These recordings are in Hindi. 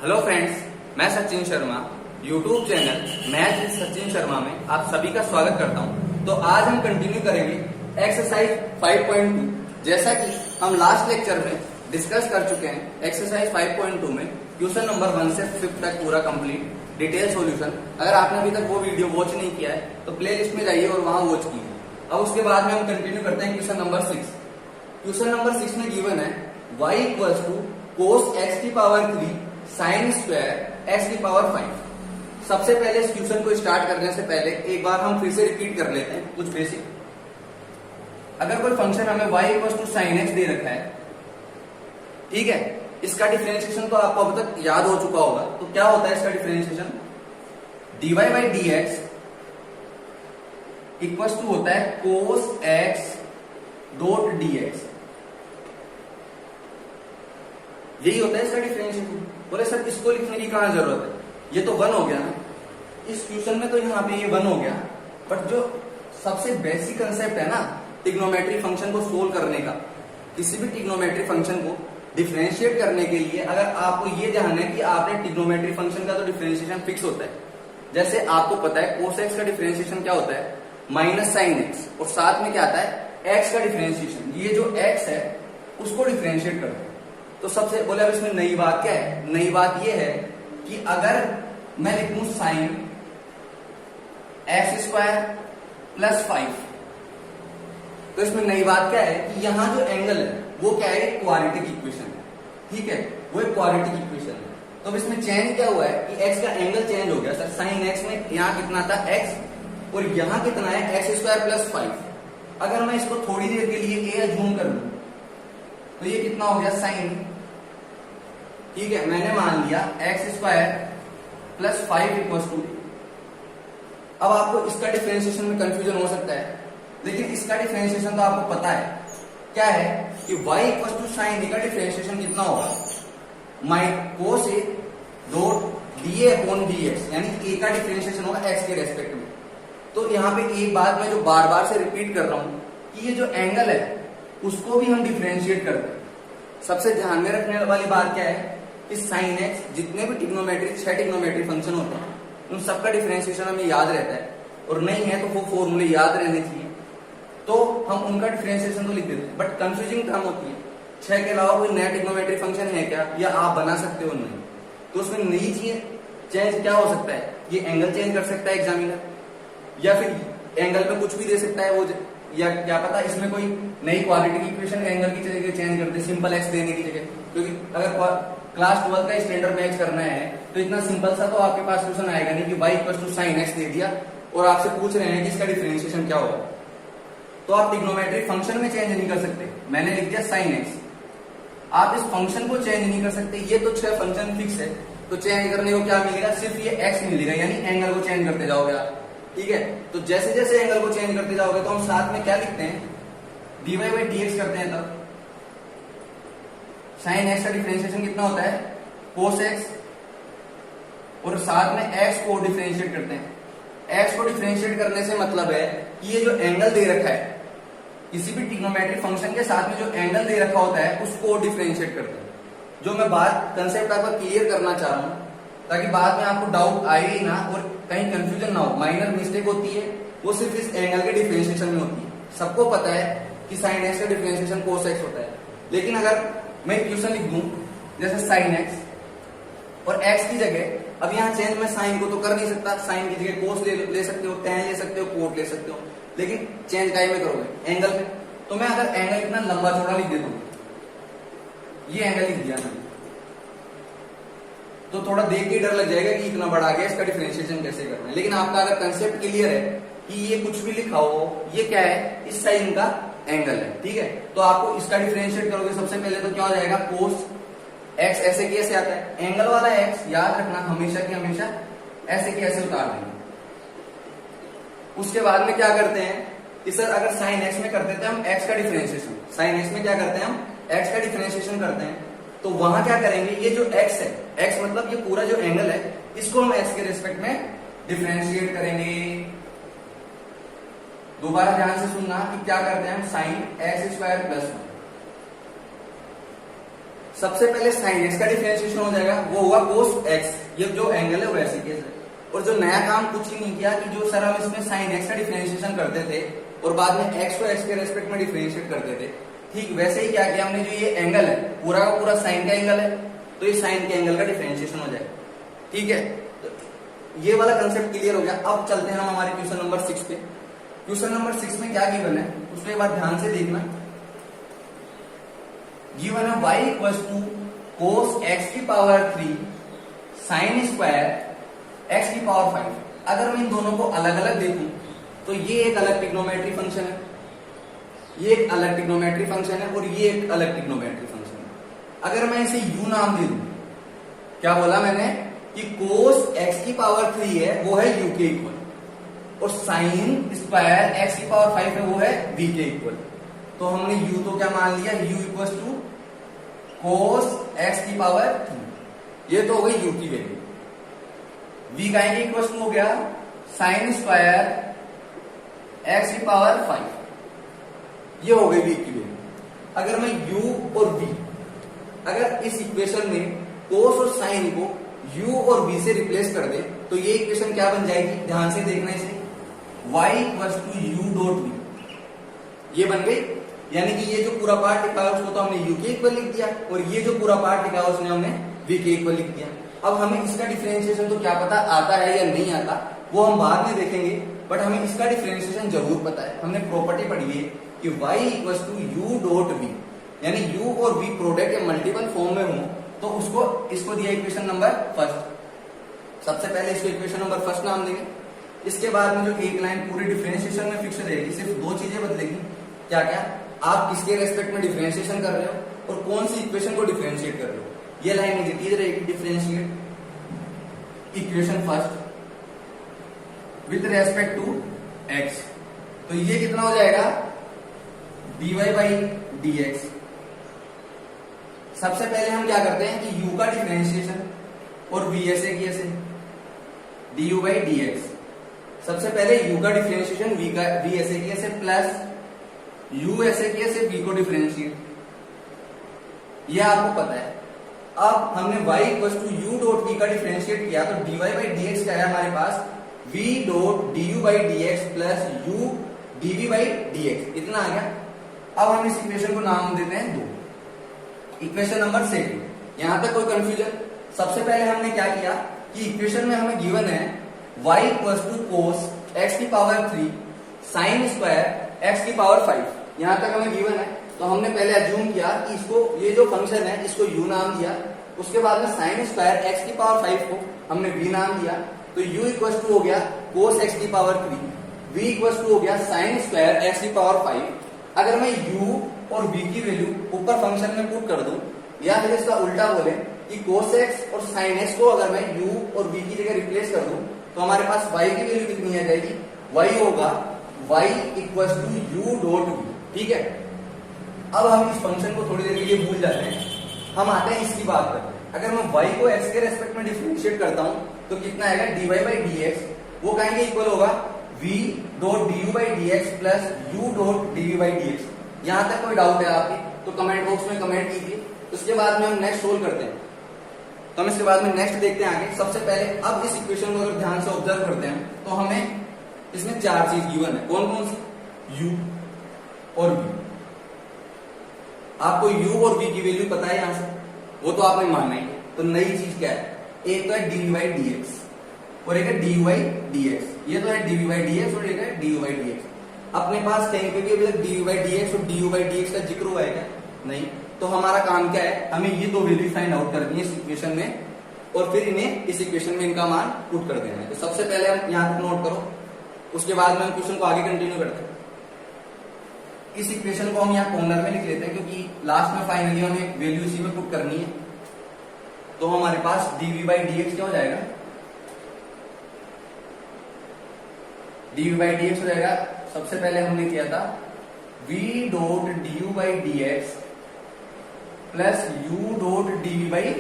हेलो फ्रेंड्स, मैं Sachin Sharma YouTube channel math with Sachin Sharma में आप सभी का स्वागत करता हूं। तो आज हम कंटिन्यू करेंगे एक्सरसाइज 5.2। जैसा कि हम लास्ट लेक्चर में डिस्कस कर चुके हैं, एक्सरसाइज 5.2 में क्वेश्चन नंबर 1 से 5 तक पूरा कंप्लीट डिटेल सॉल्यूशन। अगर आपने अभी तक वो वीडियो वॉच नहीं किया है तो प्ले लिस्ट में जाइए और वहां वॉच कीजिए। अब उसके बाद में हम कंटिन्यू करते हैं क्वेश्चन नंबर 6। क्वेश्चन नंबर 6 में गिवन है y equals to cos x की पावर 3 साइन स्क्वायर x की पावर 5। सबसे पहले इस क्वेश्चन को स्टार्ट करने से पहले एक बार हम फिर से रिपीट कर लेते हैं कुछ बेसिक। अगर कोई फंक्शन हमें y equals to sine x दे रखा है, ठीक है, इसका डिफरेंशिएशन तो आपको अब तक याद हो चुका होगा। तो क्या होता है इसका differentiation? dy by dx equals to होता है कोस x डॉट dx। यही होता है इसका डिफरेंशिएशन। बोले सर इसको लिखने की कहां जरूरत है, ये तो 1 हो गया ना। इस क्वेश्चन में तो यहाँ पे ये 1 हो गया, बट जो सबसे बेसिक कंसेप्ट है ना ट्रिग्नोमेट्री फंक्शन को सोल्व करने का, किसी भी ट्रिग्नोमेट्री फंक्शन को डिफरेंशिएट करने के लिए अगर आपको ये जानना है कि आपने ट्रिग्नोमेट्री फंक्शन का तो डिफरेंशिएशन फिक्स होता है। जैसे आपको पता है कोस एक्स का डिफरेंशिएशन क्या होता है, माइनस साइन एक्स, और साथ में क्या आता है एक्स का डिफरेंशिएशन। ये जो एक्स है उसको डिफरेंशिएट करते हैं। तो सबसे बोले अब इसमें नई बात क्या है? नई बात ये है कि अगर मैं लिखूं साइन एक्स स्क्वायर प्लस 5, तो इसमें नई बात क्या है कि यहां जो एंगल है वो क्या है? क्वाड्रेटिक इक्वेशन है, ठीक है, वो एक क्वाड्रेटिक इक्वेशन है। तो अब इसमें चेंज क्या हुआ है कि एक्स का एंगल चेंज हो गया। सर साइन एक्स में यहां कितना था एक्स, और यहां कितना है एक्स स्क्वायर प्लस 5। अगर मैं इसको थोड़ी देर के लिए ए जूम कर लूं तो ये कितना हो गया साइन, ठीक है, मैंने मान लिया x square plus 5 equals to. अब आपको इसका डिफरेंशिएशन में कंफ्यूजन हो सकता है, लेकिन इसका डिफरेंशिएशन तो आपको पता है क्या है कि y इक्वल्स टू साइन का डिफरेंशिएशन कितना होगा, माइन कोस ए dot D upon d x, यानी a का डिफरेंशिएशन होगा x के रेस्पेक्ट में। तो यहाँ पे एक बात मैं जो बार बार से रिपीट कर रहा हूं कि ये जो एंगल है उसको भी हम डिफरेंशिएट करते हैं। सबसे ध्यान में रखने वाली बात क्या है कि साइन एक्स, जितने भी ट्रिग्नोमेट्री 6 ट्रिग्नोमेट्री फंक्शन होते हैं उन सबका डिफरेंशिएशन हमें याद रहता है, और नहीं है तो वो फॉर्मूले याद रहने चाहिए, तो हम उनका डिफरेंशिएशन तो लिख देते हैं। बट कंफ्यूजिंग काम होती है 6 के अलावा कोई नया ट्रिग्नोमेट्री फंक्शन है क्या, या आप बना सकते हो नहीं। तो उसमें नई चीज चेंज क्या हो सकता है, ये एंगल चेंज कर सकता है एग्जामिनर, या फिर एंगल में कुछ भी दे सकता है वो, या क्या पता इसमें कोई नई क्वाड्रेटिक इक्वेशन एंगल की जगह चेंज कर दे सिंपल एक्स देने की जगह। क्योंकि अगर क्लास 12 का स्टैंडर्ड मैच करना है तो इतना सिंपल सा तो आपके पास क्वेश्चन आएगा नहीं कि y equal to sine x दे दिया और आपसे पूछ रहे हैं कि इसका डिफरेंशिएशन क्या होगा। तो आप ट्रिग्नोमेट्री फंक्शन में चेंज नहीं कर सकते, मैंने लिख दिया साइन एक्स। आप इस फंक्शन को चेंज नहीं कर सकते, ये तो 6 फंक्शन फिक्स है, तो चेंज करने को क्या मिलेगा, सिर्फ ये x मिलेगा, यानी एंगल को चेंज करते जाओगे आप, ठीक है। तो जैसे जैसे एंगल को चेंज करते जाओगे तो हम साथ में क्या लिखते हैं, dy बाई dx करते हैं। तब साइन एक्स का डिफरेंशिएशन कितना होता है, कोस एक्स, और साथ में एक्स को डिफरेंशिएट करते हैं। एक्स को डिफरेंशिएट करने से मतलब है कि ये जो एंगल दे रखा है, किसी भी ट्रिग्नोमेट्री फंक्शन के साथ में जो एंगल दे रखा होता है उसको डिफरेंशिएट करते हैं। जो मैं बात कंसेप्ट आपका क्लियर करना चाह रहा हूं ताकि बाद में आपको डाउट आए ही ना और कहीं कंफ्यूजन ना हो। माइनर मिस्टेक होती है वो सिर्फ इस एंगल के डिफरेंशिएशन में होती है। सबको पता है कि साइन एक्स का डिफरेंशिएशन कोस एक्स होता है, लेकिन अगर मैं इक्वेशन लिख दूं जैसे साइन एक्स और एक्स की जगह, अब यहाँ चेंज मैं साइन को तो कर नहीं सकता, साइन की जगह कोस ले सकते हो, tan ले सकते हो, कोट ले सकते हो, लेकिन चेंज काय में करोगे, एंगल में। तो मैं अगर एंगल इतना लंबा चौड़ा लिख देता हूं, ये एंगल लिख दिया मैंने, तो थोड़ा देख के डर लग जाएगा कि इतना बड़ा आ गया, इसका डिफरेंशिएशन कैसे करना है। लेकिन आपका अगर कंसेप्ट क्लियर है कि ये कुछ भी लिखा हो, ये क्या है, इस साइन का एंगल है, ठीक है। तो आपको इसका डिफरेंशिएट करोगे सबसे पहले तो क्या हो जाएगा, कोस एक्स ऐसे की ऐसे आता है, एंगल वाला एक्स याद रखना हमेशा की हमेशा ऐसे की ऐसे उतार देंगे। उसके बाद में क्या करते हैं कि सर अगर साइन एक्स में करते थे हम एक्स का डिफरेंशिएशन, साइन एक्स में क्या करते हैं हम एक्स का डिफरेंशिएशन करते हैं, तो वहां क्या करेंगे, ये जो एक्स है, एक्स मतलब ये पूरा जो एंगल है इसको हम एक्स के रिस्पेक्ट में डिफरेंशिएट करेंगे। दोबारा ध्यान से सुनना कि क्या करते हैं हम, साइन एक्स स्क्वायर प्लस 1, सबसे पहले साइन एक्स का डिफरेंशिएशन हो जाएगा, वो होगा कोस एक्स, ये जो एंगल है वैसे केस है। और जो नया काम कुछ ही नहीं किया कि जो सर हम इसमें साइन एक्स का डिफरेंशिएशन करते थे और बाद में एक्स को एक्स के रेस्पेक्ट में डिफरेंशिएट करते थे, ठीक वैसे ही क्या किया हमने, जो ये एंगल है पूरा का पूरा साइन का एंगल है, तो ये साइन के एंगल का डिफरेंशिएशन हो जाएगा। ठीक है, तो ये वाला कंसेप्ट क्लियर हो गया। अब चलते हैं हम हमारे क्वेश्चन नंबर 6 पे। क्वेश्चन नंबर 6 में क्या गिवन है उसको एक बार ध्यान से देखना। गिवन है y equal to cos x की पावर 3 साइन स्क्वायर एक्स की पावर 5। अगर मैं इन दोनों को अलग अलग देखूं तो ये एक अलग ट्रिग्नोमेट्री फंक्शन है, ये एक अलग ट्रिग्नोमेट्री फंक्शन है और ये एक अलग ट्रिग्नोमेट्री फंक्शन है। अगर मैं इसे u नाम दे दूं, क्या बोला मैंने कि कोस एक्स की पावर 3 है वो है u के इक्वल, और साइन स्क्वायर एक्स की पावर 5 है वो है v के इक्वल। तो हमने u तो क्या मान लिया, u equal to cos x की पावर 3, ये तो हो गई u की वैल्यू। v का इक्वल टू हो गया साइन स्क्वायर एक्स की पावर 5, ये हो गई v की वैल्यू। अगर मैं u और v, अगर इस इक्वेशन में कोस और साइन को u और v से रिप्लेस कर दे तो ये इक्वेशन क्या बन जाएगी, ध्यान से देखना इसे, y equal to u dot v, ये बन गई। यानी कि ये जो पूरा पार्ट लिखा है उसको तो हमने u के इक्वल लिख दिया और ये जो पूरा पार्ट लिखा है उसने हमने v के इक्वल लिख दिया। अब हमें इसका डिफरेंशिएशन तो क्या पता आता है या नहीं आता, वो हम बाद में देखेंगे, बट हमें इसका डिफरेंशिएशन जरूर पता है। हमने प्रॉपर्टी पढ़ी है कि y equal to u dot v, यानी u और v प्रोडक्ट या मल्टीपल फॉर्म में हो तो उसको इसको दिया इक्वेशन नंबर फर्स्ट। सबसे पहले इसको इक्वेशन नंबर फर्स्ट नाम देंगे। इसके बाद में जो एक लाइन पूरी डिफरेंशिएशन में फिक्स रहेगी, सिर्फ दो चीजें बदलेगी। क्या क्या, आप किसके रेस्पेक्ट में डिफरेंशिएशन कर रहे हो और कौन सी इक्वेशन को डिफरेंशिएट कर रहे हो, ये लाइन एग्जिट रहेगी। Differentiate equation first with respect to x, तो ये कितना हो जाएगा, dy बाई dx। सबसे पहले हम क्या करते हैं कि u का डिफरेंशिएशन और v ऐसे की ऐसे du बाई dx। सबसे पहले u का डिफरेंशिएशन v ऐसे की ऐसे प्लस u ऐसे की ऐसे v को डिफरेंशिएट, ये आपको पता है। अब हमने y equal to u dot v का डिफरेंशिएट किया तो dy बाई dx क्या है हमारे पास, v dot du by dx plus u dv by dx, इतना आ गया। अब हम इस इक्वेशन को नाम देते हैं 2, इक्वेशन नंबर 2। यहां तक कोई कंफ्यूजन? सबसे पहले हमने क्या किया कि इक्वेशन में हमें गिवन है y equal to cos x की पावर 3 साइन स्क्वायर x की पावर 5, यहां तक हमें गिवन है। तो हमने पहले अज्यूम किया कि इसको, ये जो फंक्शन है इसको u नाम दिया, उसके बाद में साइन स्क्वायर x की पावर 5 को हमने v नाम दिया, तो u इक्वल टू हो गया कोस x की पावर 3, v इक्वल टू हो गया साइन स्क्वायर x की पावर 5। अगर मैं u और v की वैल्यू ऊपर फंक्शन में पुट कर दूं, या फिर इसका उल्टा बोले कि cos x और sin x को अगर मैं u और v की जगह रिप्लेस कर दूं तो हमारे पास y की वैल्यू कितनी आ जाएगी, y होगा y equal to u dot v। ठीक है, अब हम इस फंक्शन को थोड़ी देर के लिए भूल जाते हैं, हम आते हैं इसकी बात पर। अगर मैं y को x के रेस्पेक्ट में डिफरेंशिएट करता हूं तो कितना आएगा, dy बाई dx, वो कहेंगे इक्वल होगा v dot du by dx plus u dot dv by dx। यहां तक कोई डाउट है आपके तो कमेंट बॉक्स में कमेंट कीजिए। उसके बाद में हम नेक्स्ट सोल्व करते हैं, तो हम इसके बाद में नेक्स्ट देखते हैं आगे। सबसे पहले अब इस इक्वेशन को अगर ध्यान से ऑब्जर्व करते हैं तो हमें इसमें 4 चीज गिवन है। कौन कौन सी, u और v। आपको u और v की वैल्यू पता है यहां से, वो तो आपने मानना ही। तो नई चीज क्या है, एक तो है dy बाई dx और एक है dy बाई dx, ये तो है dv बाई dx और एक है du बाई dx। अपने पास कहीं पे भी अभी तक dv बाई dx और du बाई dx का जिक्र हुआ है क्या, नहीं। तो हमारा काम क्या है, हमें ये दो वैल्यू फाइंड आउट करनी है इस इक्वेशन में और फिर इन्हें इस इक्वेशन में इनका मान पुट कर देना है। तो सबसे पहले हम यहां तक नोट करो, उसके बाद में हम क्वेश्चन को आगे कंटिन्यू करते हैं। इस इक्वेशन को हम यहाँ कॉर्नर में लिख लेते हैं क्योंकि लास्ट में फाइनली हमें वैल्यू इसी में पुट करनी है। तो हमारे पास dv बाई dx क्या हो जाएगा, dv बाई dx हो जाएगा, सबसे पहले हमने किया था v dot du by dx plus u dot dv by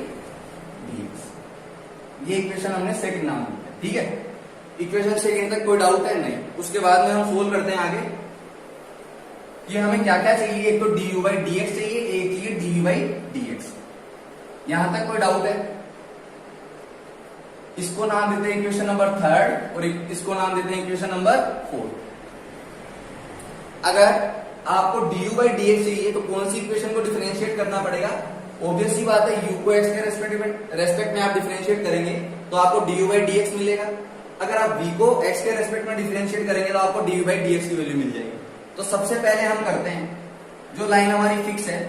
dx। ये इक्वेशन हमने सेकंड नाम दिया, ठीक है। इक्वेशन सेकंड तक कोई डाउट है नहीं। उसके बाद में हम सोल्व करते हैं आगे कि हमें क्या क्या चाहिए। एक तो du बाई dx चाहिए, एक चाहिए dv बाई dx। यहां तक कोई डाउट है? इसको नाम देते हैं इक्वेशन नंबर 3 और इसको नाम देते हैं इक्वेशन नंबर 4। अगर आपको du बाई डी एक्स चाहिए तो कौन सी इक्वेशन को डिफरेंशिएट करना पड़ेगा? ऑब्वियस सी बात है, u को x के रेस्पेक्ट में आप डिफरेंशिएट करेंगे तो आपको du बाई डी एक्स मिलेगा। अगर आप v को x के रेस्पेक्ट में डिफरेंशिएट करेंगे तो आपको du बाई डी एक्स की वैल्यू मिल जाएगी। तो सबसे पहले हम करते हैं, जो लाइन हमारी फिक्स है,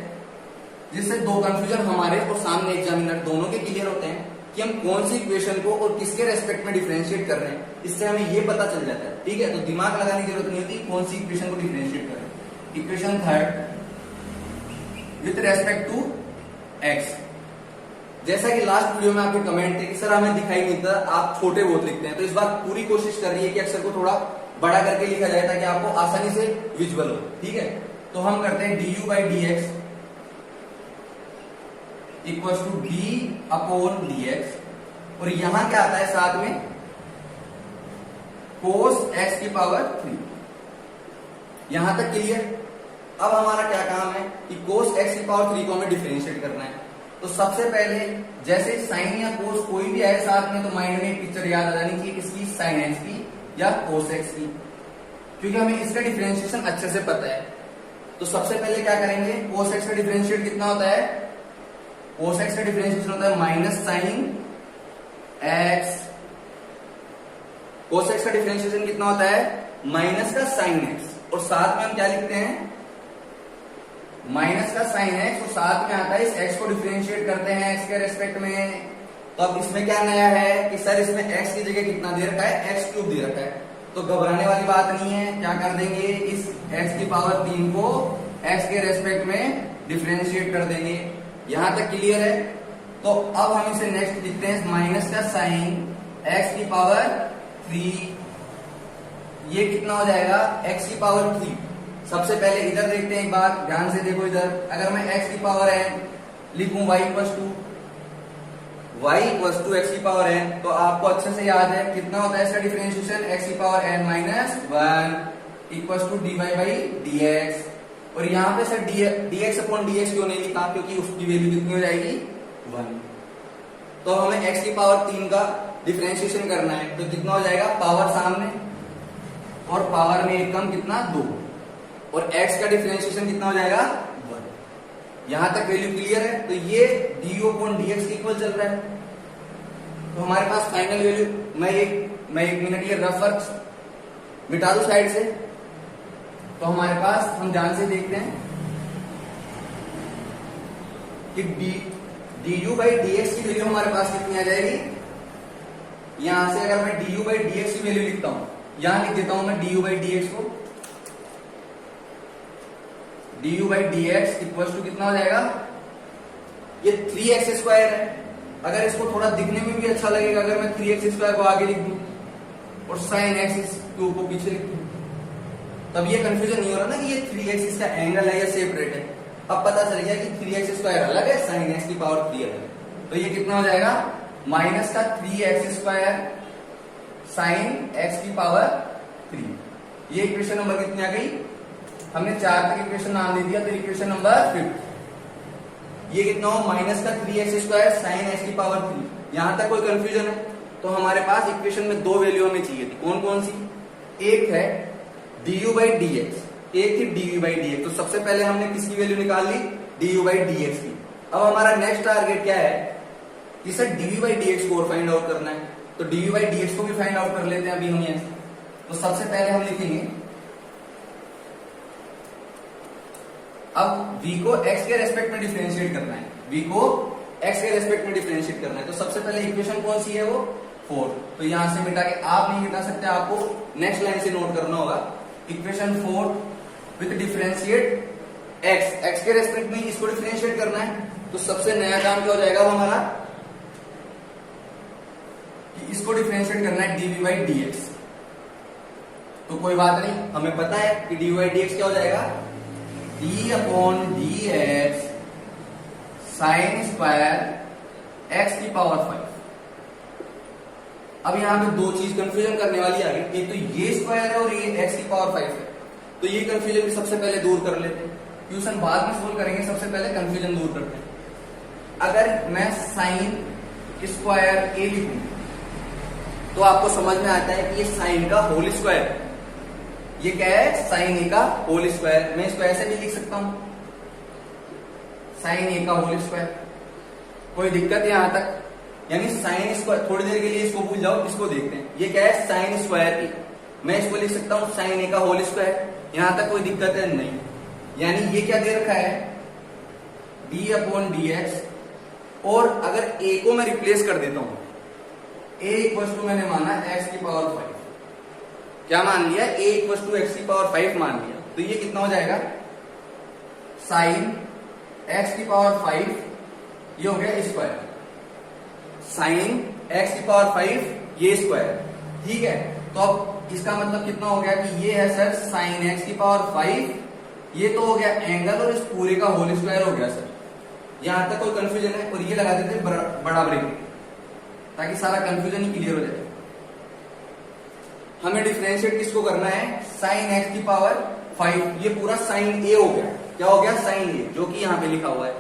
जिससे दो कंफ्यूजन हमारे और सामने एग्जामिनर दोनों के क्लियर होते हैं कि हम कौन सी इक्वेशन को और किसके रेस्पेक्ट में डिफरेंशिएट कर रहे हैं, इससे हमें ये पता चल जाता है। ठीक है, तो दिमाग लगाने की जरूरत नहीं होती कौन सी इक्वेशन को डिफरेंशिएट कर रहे हैं। Equation 3 with respect to x। जैसा कि लास्ट वीडियो में आपके कमेंट थे कि सर हमें दिखाई नहीं देता, आप छोटे बहुत लिखते हैं, तो इस बार पूरी कोशिश कर रही है कि अक्षर को थोड़ा बड़ा करके लिखा जाए ताकि आपको आसानी से विजुअल हो। ठीक है, तो हम करते हैं du by d x equal to b upon dx, और यहां क्या आता है साथ में cos x की पावर 3। यहां तक क्लियर? अब हमारा क्या काम है कि cos x की पावर 3 को हमें डिफरेंशिएट करना है। तो सबसे पहले जैसे साइन या cos कोई भी आए साथ में तो माइंड में एक पिक्चर याद आ जानी चाहिए, किसकी? साइन x की या cos x की, क्योंकि हमें इसका डिफरेंशिएशन अच्छे से पता है। तो सबसे पहले क्या करेंगे, cos x का डिफरेंशिएट कितना होता है? cos x का डिफरेंशिएशन होता है minus sine x। cos x का डिफरेंशिएशन कितना होता है? माइनस का साइन x, और साथ में हम क्या लिखते हैं? माइनस का साइन x, और साथ में आता है इस x को डिफरेंशिएट करते हैं x के रेस्पेक्ट में। तो अब इसमें क्या नया है कि सर इसमें x की जगह कितना दे रखा है? x क्यूब दे रखा है। तो घबराने वाली बात नहीं है, क्या कर देंगे, इस x की पावर 3 को x के रेस्पेक्ट में डिफरेंशिएट कर देंगे। यहां तक क्लियर है? तो अब हम इसे नेक्स्ट लिखते हैं माइनस का साइन x की पावर 3, ये कितना हो जाएगा? x की पावर 3। सबसे पहले इधर देखते हैं एक बार, ध्यान से देखो इधर। अगर मैं x की पावर n लिखूं y इक्वल्स टू x की पावर n, तो आपको अच्छे से याद है कितना होता है इसका डिफरेंशिएशन? x की power n minus 1 equals to dy by dx। और यहाँ पे सर dx अपॉन dx क्यों नहीं लिखा? क्योंकि उसकी वैल्यू कितनी हो जाएगी? 1। तो हमें x की पावर 3 का डिफरेंशिएशन करना है, तो कितना हो जाएगा? पावर सामने और पावर में एक कम कितना? 2, और x का डिफरेंशिएशन कितना हो जाएगा? 1। यहां तक वैल्यू क्लियर है? तो ये du अपॉन dx के इक्वल चल रहा है। तो हमारे पास फाइनल वैल्यू, मैं एक मिनट ये रफ वर्क मिटा दूं साइड से। तो हमारे पास, हम ध्यान से देखते हैं कि du बाई dx की वैल्यू हमारे पास कितनी आ जाएगी? यहां से अगर मैं du बाई dx की वैल्यू लिखता हूं, यहां लिख देता हूं मैं du बाई dx को, du by dx equal to कितना हो जाएगा? ये 3x स्क्वायर है। अगर इसको थोड़ा दिखने में भी अच्छा लगेगा, अगर मैं 3x स्क्वायर को आगे लिख दूं और साइन x क्यूब को पीछे लिख दूं, तब ये कंफ्यूजन नहीं हो रहा ना कि ये 3x इसका एंगल है या सेपरेट है। अब पता चल गया कि 3x स्क्वायर अलग है, साइन x की पावर 3 अलग है। तो ये कितना हो जाएगा? माइनस का 3x स्क्वायर साइन x की पावर 3। ये इक्वेशन नंबर कितनी आ गई? हमने 4 तक इक्वेशन नाम दे दिया, तो इक्वेशन नंबर 5। ये कितना हो? माइनस का 3x स्क्वायर साइन x की पावर 3। यहां तक कोई कंफ्यूजन है? तो हमारे पास इक्वेशन में 2 वैल्यू हमें चाहिए थी। कौन कौन सी? एक है du बाई dx, एक थी dv बाई dx। तो सबसे पहले हमने किसकी वैल्यू निकाल ली? du बाई dx की। अब हमारा नेक्स्ट टारगेट क्या है कि सर dv बाई dx को और फाइंड आउट करना है, तो dv बाई dx को भी फाइंड आउट कर लेते हैं अभी हम यहां। तो सबसे पहले हम लिखेंगे, अब v को x के रेस्पेक्ट में डिफरेंशिएट करना है, v को x के रेस्पेक्ट में डिफरेंशिएट करना है। तो सबसे पहले इक्वेशन कौन सी है? वो 4। तो यहां से मिटा के आप नहीं मिटा सकते, आपको नेक्स्ट लाइन से नोट करना होगा। इक्वेशन 4 विथ डिफरेंशिएट x के रेस्पेक्ट में इसको डिफरेंशिएट करना है। तो सबसे नया काम क्या हो जाएगा वो हमारा कि इसको डिफरेंशिएट करना है dv बाई dx। तो कोई बात नहीं, हमें पता है कि dv बाई dx क्या हो जाएगा? d upon dx sign square x की पावर 5। अब यहां पे दो चीज कंफ्यूजन करने वाली आ गई, एक तो ये स्क्वायर है और ये x की पावर 5 है। तो ये कंफ्यूजन भी सबसे पहले दूर कर लेते हैं, ट्यूशन बाद में सोल्व करेंगे, सबसे पहले कंफ्यूजन दूर करते हैं। अगर मैं साइन स्क्वायर ए लिखूं तो आपको समझ में आता है कि ये साइन का होल स्क्वायर, ये क्या है, साइन ए का होल स्क्वायर। मैं इसको ऐसे भी लिख सकता हूं, साइन ए का होल स्क्वायर। कोई दिक्कत है यहां तक? यानी साइन स्क्वायर, थोड़ी देर के लिए इसको भूल जाओ, इसको देखते हैं। ये क्या है, साइन स्क्वायर ए, मैं इसको लिख सकता हूं साइन ए का होल स्क्वायर। यहां तक कोई दिक्कत है? नहीं। यानी ये क्या दे रखा है, डी अपॉन डी एक्स, और अगर ए को मैं रिप्लेस कर देता हूं, ए इक्वल टू मैंने माना एक्स की पावर 5, क्या मान लिया, ए इक्वल टू एक्स की पावर 5 मान लिया, तो ये कितना हो जाएगा, साइन एक्स की पावर 5, ये हो गया स्क्वायर, साइन एक्स की पावर 5 ये स्क्वायर, ठीक है। तो अब इसका मतलब कितना हो गया कि ये है सर साइन एक्स की पावर 5, ये तो हो गया एंगल, और इस पूरे का होल स्क्वायर हो गया सर। यहां तक कोई कंफ्यूजन है? और ये लगा देते बड़ा ब्रेकेट, ताकि सारा कंफ्यूजन ही क्लियर हो जाए। हमें डिफरेंशिएट किसको करना है, साइन एक्स की पावर 5, ये पूरा साइन ए हो गया, क्या हो गया, साइन ए, जो कि यहाँ पे लिखा हुआ है,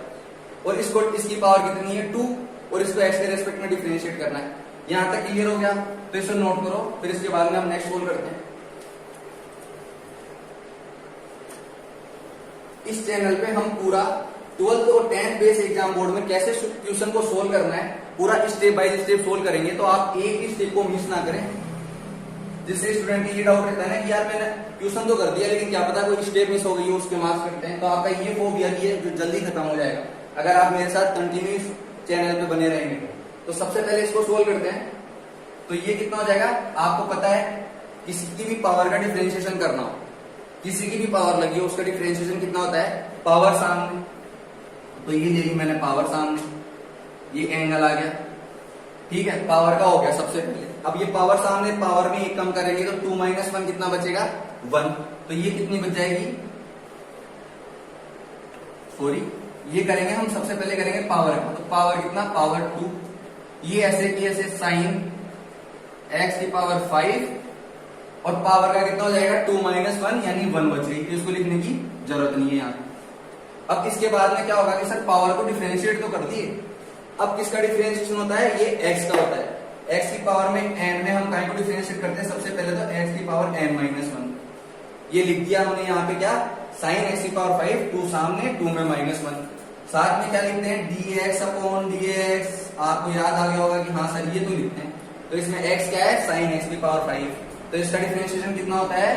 और इसको, इसकी पावर कितनी है 2, और इसको एक्स के रेस्पेक्ट में डिफरेंशिएट करना है। यहां तक क्लियर हो गया? तो इसे नोट करो, फिर इसके बाद में हम नेक्स्ट सोल्व करते हैं। इस चैनल पे हम पूरा 12th और 10th बेस एग्जाम बोर्ड में कैसे क्वेश्चन को सोल्व करना है, पूरा स्टेप बाय स्टेप सोल्व करेंगे, तो आप एक ही स्टेप को मिस ना करें। जिससे स्टूडेंट को ये डाउट रहता है ना कि यार मैंने ट्यूशन तो कर दिया, लेकिन क्या पता कोई स्टेप मिस हो गई हो, उसके मार्क्स कटते हैं। तो आपका ये फोबिया भी है जो जल्दी खत्म हो जाएगा अगर आप मेरे साथ कंटिन्यूस चैनल पे बने रहेंगे। तो सबसे पहले इसको सोल्व करते हैं। तो ये कितना हो जाएगा, आपको पता है किसी की भी पावर का डिफरेंशिएशन करना हो, किसी की भी पावर लगी हो, उसका डिफरेंशिएशन कितना होता है, पावर सामने, तो ये ले ली मैंने पावर सामने, ये एंगल आ गया, ठीक है, पावर का हो गया सबसे पहले। अब ये पावर सामने, पावर में एक कम करेंगे तो 2 - 1 कितना बचेगा, 1, तो ये कितनी बच जाएगी, सॉरी, ये करेंगे हम सबसे पहले करेंगे पावर का, तो पावर कितना, पावर 2, ये ऐसे की ऐसे साइन एक्स की पावर 5, और पावर का कितना हो जाएगा 2 - 1 यानी 1 बच गई, तो इसको लिखने की जरूरत नहीं है यहाँ। अब इसके बाद में क्या होगा कि सर पावर को डिफरेंशिएट तो कर दिए, अब किसका डिफरेंशिएशन होता है, ये x का होता है, x की पावर में n में हम काय को डिफरेंशिएट करते हैं, सबसे पहले तो x की पावर n - 1, ये लिख दिया हमने यहाँ पे, क्या, साइन x की पावर 5, 2 सामने, 2 में -1, साथ में क्या लिखते हैं, dx अपॉन dx, आपको याद आ गया होगा कि हाँ सर ये तो लिखते हैं। तो इसमें x क्या है, साइन x की पावर 5, तो इसका डिफरेंशिएशन कितना होता है,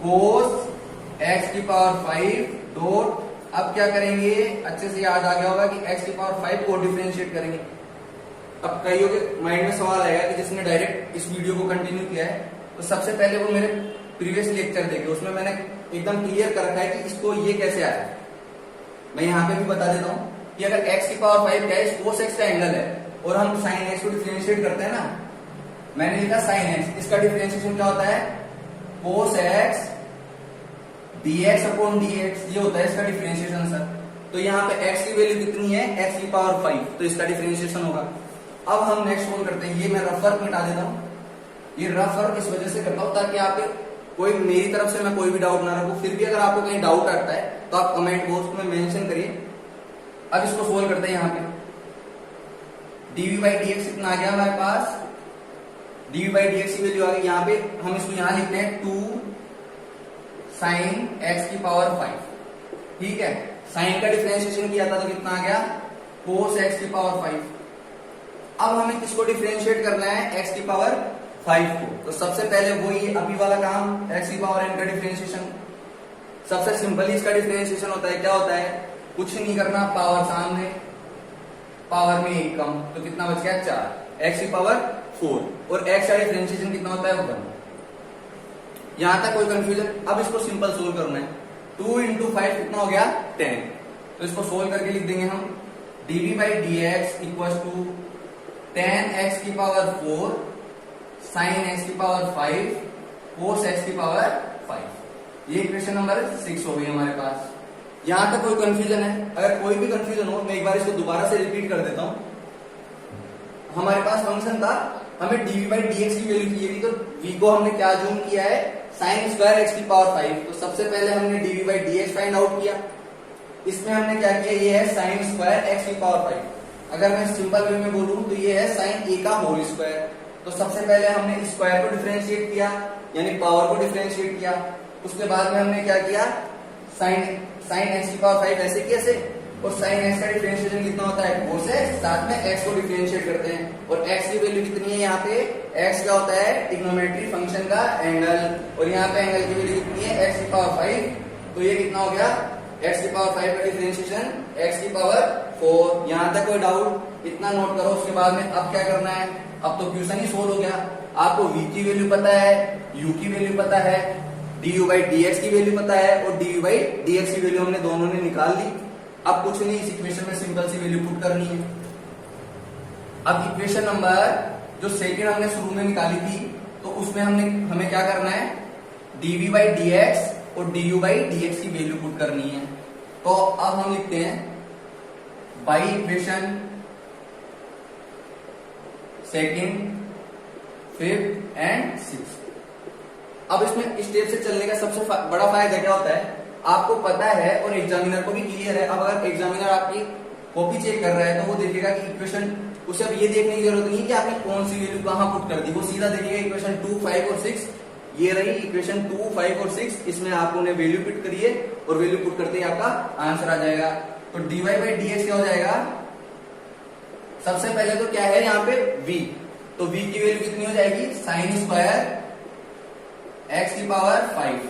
cos x की पावर 5 डॉट, अब क्या करेंगे, अच्छे से याद आ गया होगा कि x की पावर 5 को डिफरेंशिएट करेंगे। अब कईयों के माइंड में सवाल आएगा कि जिसने डायरेक्ट इस वीडियो को कंटिन्यू किया है, तो सबसे पहले वो मेरे प्रीवियस लेक्चर देखे, उसमें मैंने एकदम क्लियर कर रखा है कि इसको ये कैसे आया। मैं यहाँ पे भी बता देता हूँ कि अगर x की पावर 5 क्या है, cos x का एंगल है, और हम साइन x को डिफरेंशिएट करते हैं ना, मैंने लिखा साइन x, इसका डिफरेंशिएशन क्या होता है, cos x dx upon dx, ये होता है इसका डिफरेंशिएशन सर। तो यहाँ पे x की वैल्यू कितनी है, x की पावर 5, तो इसका डिफरेंशिएशन होगा। अब हम नेक्स्ट सोल्व करते हैं, ये मैं रफ वर्क मिटा देता हूँ, ये रफ वर्क इस वजह से करता हूँ ताकि आप कोई, मेरी तरफ से मैं कोई भी डाउट ना रखूं, फिर भी अगर आपको कहीं डाउट आता है तो आप कमेंट बॉक्स में मेंशन करिए। अब इसको सोल्व करते हैं, यहाँ पे dv बाई dx कितना आ गया हमारे पास, dv बाई dx की वैल्यू आ गई, यहाँ पे हम इसको यहाँ लिखते हैं 2 साइन x की पावर 5, ठीक है, साइन का डिफरेंशिएशन किया था तो कितना आ गया, cos x की पावर 5। अब हमें किसको डिफरेंशिएट करना है, x की पावर 5 को, तो सबसे पहले वही अभी वाला काम, x की पावर n का डिफरेंशिएशन। सबसे सिंपल इसका डिफरेंशिएशन होता है, क्या होता है, कुछ नहीं करना, पावर सामने, पावर में एक कम, तो कितना बच गया 4, x की पावर 4, और x का डिफरेंशिएशन कितना होता है 1। यहां तक कोई कंफ्यूजन? अब इसको सिंपल सोल्व करना है, 2 × 5 कितना हो गया 10, तो इसको सोल्व करके लिख देंगे हम, dv by dx equal to 10x की पावर 4 साइन x की पावर 5 cos x की पावर 5। ये इक्वेशन नंबर 6 हो गई हमारे पास। यहां तक कोई कंफ्यूजन है? अगर कोई भी कंफ्यूजन हो, मैं एक बार इसको दोबारा से रिपीट कर देता हूं। हमारे पास फंक्शन था, हमें dv बाई dx की वैल्यू चाहिए थी, तो v को हमने क्या जूम किया है, साइन स्क्वायर x की पावर 5, तो सबसे पहले हमने dv by dx find out किया। इसमें हमने क्या किया, ये है साइन स्क्वायर x की पावर 5, अगर मैं सिंपल वे में बोलूं तो ये है साइन ए का होल स्क्वायर। तो सबसे पहले हमने स्क्वायर को डिफरेंशिएट किया, यानी पावर को डिफरेंशिएट किया। उसके बाद में हमने क्या किया, साइन एक्स की पावर 5 ऐसे कैसे, और साइन एक्स का डिफरेंशिएशन कितना होता है, वो से साथ में एक्स को डिफरेंशिएट करते हैं। और एक्स की वैल्यू कितनी है यहाँ पे, एक्स क्या होता है, ट्रिग्नोमेट्री फंक्शन का एंगल, और यहाँ पे एंगल की वैल्यू कितनी है, एक्स की पावर 5। तो ये कितना हो गया, एक्स की पावर 5 का डिफरेंशिएशन एक्स की पावर 4। यहां तक कोई डाउट, इतना नोट करो। उसके बाद में अब क्या करना है, अब तो क्वेश्चन ही सोल्व हो गया। आपको v की वैल्यू पता है, u की वैल्यू पता है, du by dx की वैल्यू पता है, और du by dx की वैल्यू हमने दोनों ने निकाल ली। अब कुछ नहीं, इस इक्वेशन में सिंपल सी वैल्यू पुट करनी है। अब इक्वेशन नंबर जो सेकंड हमने शुरू में निकाली थी, तो उसमें हमें क्या करना है, dv by dx और du by dx की वैल्यू पुट करनी है। तो अब हम लिखते हैं by equation second, fifth and six. अब इसमें स्टेप से चलने का सबसे बड़ा फायदा क्या होता है, आपको पता है और एग्जामिनर को भी क्लियर है। अब अगर एग्जामिनर आपकी कॉपी चेक कर रहा है तो वो देखेगा कि इक्वेशन, उसे अब ये देखने की जरूरत नहीं है कि आपने कौन सी वैल्यू कहां पुट कर दी, वो सीधा देखेगा इक्वेशन 2, 5 और 6। ये रही इक्वेशन 2, 5 और 6, इसमें आपने वैल्यू पुट करी है और वैल्यू पुट करते ही आपका आंसर आ जाएगा। तो dy by dx क्या हो जाएगा, सबसे पहले तो क्या है यहाँ पे v, तो v की वैल्यू कितनी हो जाएगी, साइन स्क्वायर x की पावर 5,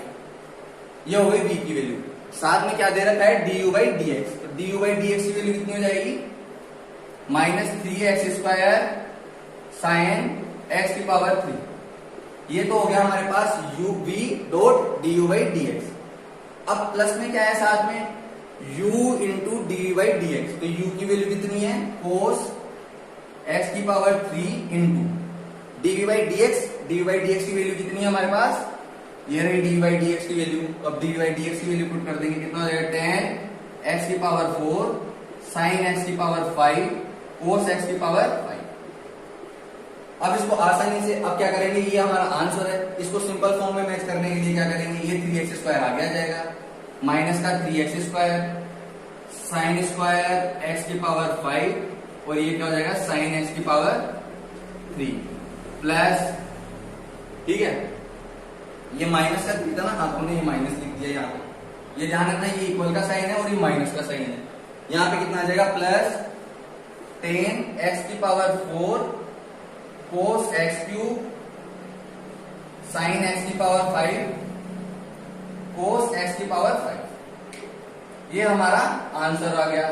ये हो गई v की वैल्यू। साथ में क्या दे रखा है, du by dx, तो du by dx की वैल्यू कितनी हो जाएगी, -3x स्क्वायर साइन x की पावर 3। ये तो हो गया हमारे पास v dot du by dx। अब प्लस में क्या है साथ में, u into D by d x, तो u की वैल्यू कितनी है, कोस x की power 3 into D by d x. D by d x की वैल्यू कितनी है हमारे पास, ये रही डी बाई डी एक्स की वैल्यू। अब डी बाई डी एक्स की वैल्यू पुट कर देंगे, कितना हो जाएगा, 10 x की पावर 4 साइन x की पावर 5 कोस x की पावर 5। अब इसको आसानी से अब क्या करेंगे, ये हमारा आंसर है, इसको सिंपल फॉर्म में मैच करने के लिए क्या करेंगे, ये 3x स्क्वायर आगे आ जाएगा, माइनस का 3x square sine square x की पावर 5, और ये क्या हो जाएगा, साइन x की पावर 3 प्लस, ठीक है, ये माइनस का 3 था ना, हाँ हमने ये माइनस लिख दिया यहाँ पे, ये ध्यान रखना, ये इक्वल का साइन है और ये माइनस का साइन है। यहाँ पे कितना आ जाएगा, प्लस 10x की पावर 4 कोस x क्यूब साइन x की पावर 5 कोस x की पावर 5। ये हमारा आंसर आ गया,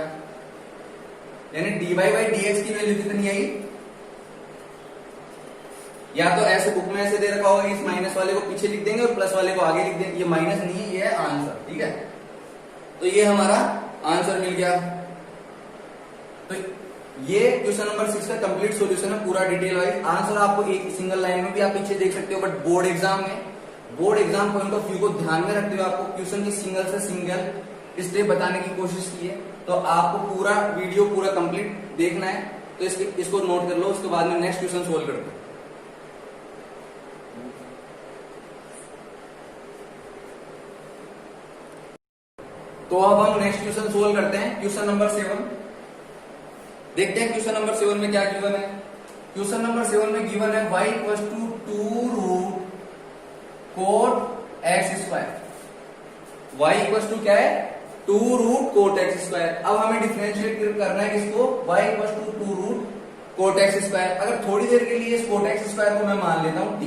यानी dy बाई dx की वैल्यू कितनी आई, या तो ऐसे बुक में ऐसे दे रखा होगा, इस माइनस वाले को पीछे लिख देंगे और प्लस वाले को आगे लिख देंगे, ये माइनस नहीं है, ये है आंसर, ठीक है। तो ये हमारा आंसर मिल गया। तो ये क्वेश्चन नंबर 6 का कंप्लीट सॉल्यूशन है, पूरा डिटेल वाइज। आंसर आपको एक सिंगल लाइन में भी आप पीछे देख सकते हो, but board exam point of view को ध्यान में रखते हुए आपको क्वेश्चन की सिंगल से सिंगल स्टेप बताने की कोशिश की है। तो आपको पूरा वीडियो पूरा कंप्लीट देखना है, तो इसको नोट कर लो, उसके बाद में नेक्स्ट क्वेश्चन सोल्व करते हैं। तो अब हम नेक्स्ट क्वेश्चन सोल्व करते हैं, क्वेश्चन नंबर 7। देखते हैं क्वेश्चन नंबर 7 में क्या गिवन है। क्वेश्चन नंबर 7 में गिवन है y equal to 2 root cot x square. y equal to क्या है, 2 रूट कोट एक्स स्क्वायर। अब हमें डिफरेंशिएट करना है किसको, y equal to 2 root cot x square. अगर थोड़ी देर के लिए इस कोट एक्स स्क्वायर को मैं मान लेता हूं t,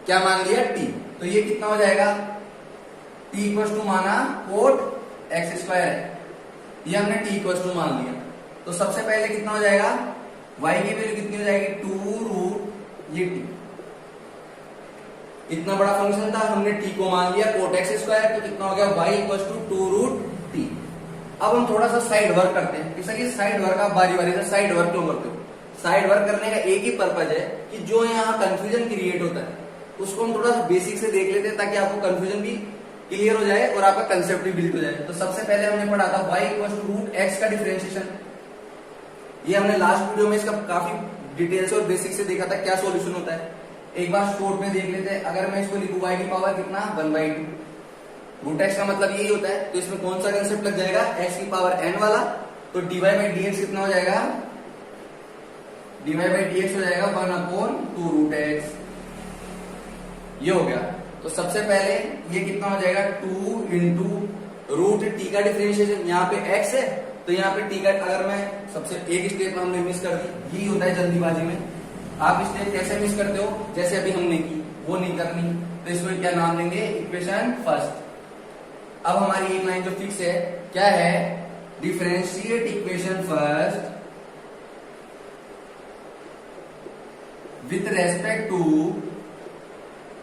क्या मान लिया, t, तो ये कितना हो जाएगा, t इक्वल टू माना कोट एक्स स्क्वायर है, ये हमने t इक्वल टू मान लिया। तो सबसे पहले कितना हो जाएगा, y की वैल्यू कितनी हो जाएगी, 2 रूट ये t। इतना बड़ा फंक्शन था, हमने t को मान लिया कोट एक्स स्क्वायर, तो कितना हो गया, y equal to 2 root t। अब हम थोड़ा सा साइड वर्क करते हैं। जैसा कि साइड वर्क आप बारी बारी से साइड वर्क क्यों करते हो, साइड वर्क करने का एक ही पर्पज है कि जो यहाँ कंफ्यूजन क्रिएट होता है उसको हम थोड़ा सा बेसिक से देख लेते हैं, ताकि आपको कंफ्यूजन भी क्लियर हो जाए और आपका कंसेप्ट भी बिल्ड हो जाए। तो सबसे पहले हमने पढ़ा था y equal to root x का डिफरेंशिएशन, ये हमने लास्ट वीडियो में इसका काफी डिटेल से और बेसिक से देखा था क्या सॉल्यूशन होता है। एक बार शॉर्ट में देख लेते हैं। अगर मैं इसको लिखूं y की पावर कितना, 1/2, रूट एक्स का मतलब यही होता है, तो इसमें कौन सा कंसेप्ट लग जाएगा, x की पावर n वाला, तो डीवाई बाई डी एक्स कितना हो जाएगा, डीवाई बाई डी एक्स हो जाएगा 1/2 √x। ये हो गया। तो सबसे पहले ये कितना हो जाएगा 2 इंटू रूट टी का डिफरेंशिएशन, यहाँ पे x है तो यहाँ पे टी का, अगर मैं सबसे एक स्टेप हमने मिस कर दी, यही होता है जल्दीबाजी में, आप स्टेप कैसे मिस करते हो, जैसे अभी हमने की वो नहीं करनी, तो इसको क्या नाम देंगे, इक्वेशन फर्स्ट। अब हमारी एक लाइन जो फिक्स है क्या है, differentiate equation first with respect to,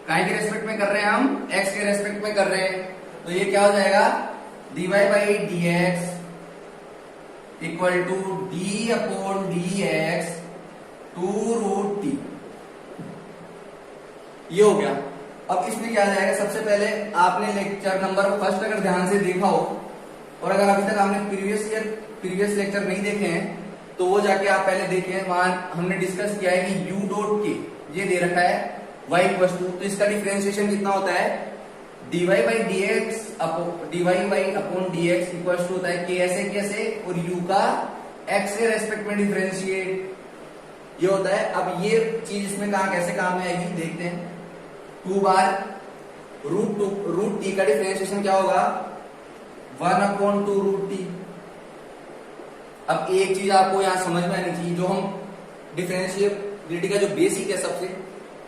काय के रेस्पेक्ट में कर रहे हैं हम, x के रेस्पेक्ट में कर रहे हैं, तो ये क्या हो जाएगा, dy by d x equal to d upon d x 2√t। ये हो गया। अब इसमें क्या आ जाएगा, सबसे पहले आपने लेक्चर नंबर फर्स्ट अगर ध्यान से देखा हो, और अगर अभी तक आपने प्रीवियस लेक्चर नहीं देखे हैं तो वो जाके आप पहले देखें, वहां हमने डिस्कस किया है कि u डॉट के ये दे रखा है y इक्वल टू, तो इसका डिफरेंशिएशन कितना होता है, dy by d x dy by upon d x equal to होता है k ऐसे कैसे, और u का x के रेस्पेक्ट में डिफरेंशिएट, ये होता है। अब ये चीज इसमें कहां कैसे काम में आएगी देखते हैं। 2 बार रूट टी का डिफरेंशिएशन क्या होगा, 1/2 √t। अब एक चीज आपको यहां समझ में आनी चाहिए, जो हम डिफरेंशिएबिलिटी का जो बेसिक है सबसे,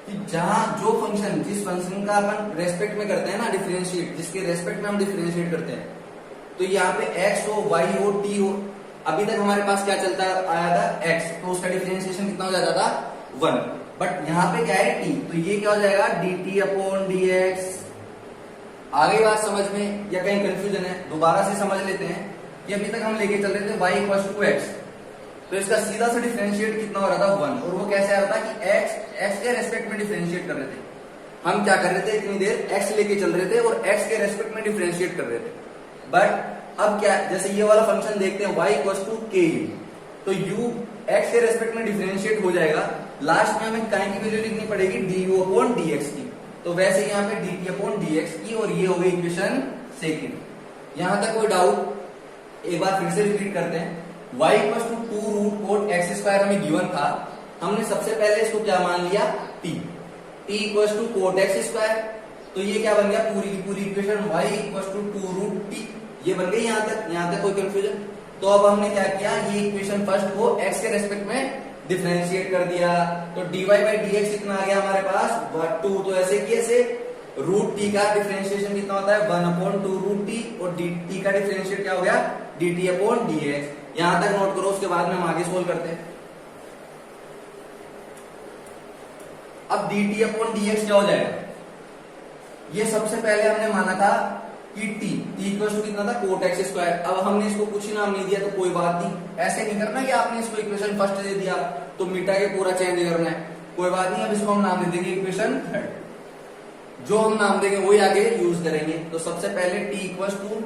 कि जहां जो फंक्शन, जिस फंक्शन का अपन रेस्पेक्ट में करते हैं ना डिफरेंशिएट, जिसके रेस्पेक्ट में हम डिफरेंशिएट करते हैं, तो यहाँ पे x हो, y हो, t हो, अभी तक हमारे पास क्या चलता आया था, x, तो उसका डिफरेंशिएशन कितना हो जाता था 1, बट यहाँ पे क्या है t, तो ये क्या हो जाएगा dt अपॉन dx। आ गई बात समझ में, या कहीं कंफ्यूजन है, दोबारा से समझ लेते हैं कि अभी तक हम लेके चल रहे थे y इक्वल टू x, तो इसका सीधा सा डिफरेंशिएट कितना हो रहा था 1, और वो कैसे आ रहा था कि x के रेस्पेक्ट में डिफरेंशिएट कर रहे थे। हम क्या कर रहे थे, इतनी देर x लेके चल रहे थे और x के रेस्पेक्ट में डिफरेंशिएट कर रहे थे, बट अब क्या, जैसे ये वाला फंक्शन देखते हैं y इक्वल टू के, तो u x के रेस्पेक्ट में डिफरेंशिएट हो जाएगा, लास्ट में हमें काय की वैल्यू लिखनी पड़ेगी du अपॉन dx की, तो वैसे यहाँ पे dt अपॉन dx की, और ये हो गई इक्वेशन सेकंड। यहां तक कोई डाउट, एक बार फिर से रिपीट करते हैं। y इक्वल टू 2√x² हमें गिवन था, हमने सबसे पहले इसको क्या मान लिया t equal to coat x², तो ये क्या बन गया, पूरी की पूरी equation y equal to 2√t, ये बन गई। यहां तक कोई कंफ्यूजन, तो अब हमने क्या किया, ये इक्वेशन फर्स्ट को x के रेस्पेक्ट में डिफरेंशिएट कर दिया, तो dy बाई डी एक्स कितना आ गया हमारे पास 2, तो ऐसे कैसे, रूट टी का डिफरेंशिएशन कितना होता है 1/2 √t, और टी का डिफरेंशिएट क्या हो गया dt अपॉन dx। यहां तक नोट करो, उसके बाद में हम आगे सोल्व करते हैं। अब dt अपॉन dx क्या हो जाएगा, ये सबसे पहले हमने माना था कि t इक्वल टू कितना था कोट x², अब हमने इसको कुछ ही नाम नहीं दिया, तो कोई बात नहीं, ऐसे नहीं करना कि आपने इसको इक्वेशन फर्स्ट दे दिया तो मिटा के पूरा चेंज करना है, कोई बात नहीं। अब इसको हम नाम दे देंगे इक्वेशन थर्ड, जो हम नाम देंगे वही आगे यूज करेंगे। तो सबसे पहले t इक्वल टू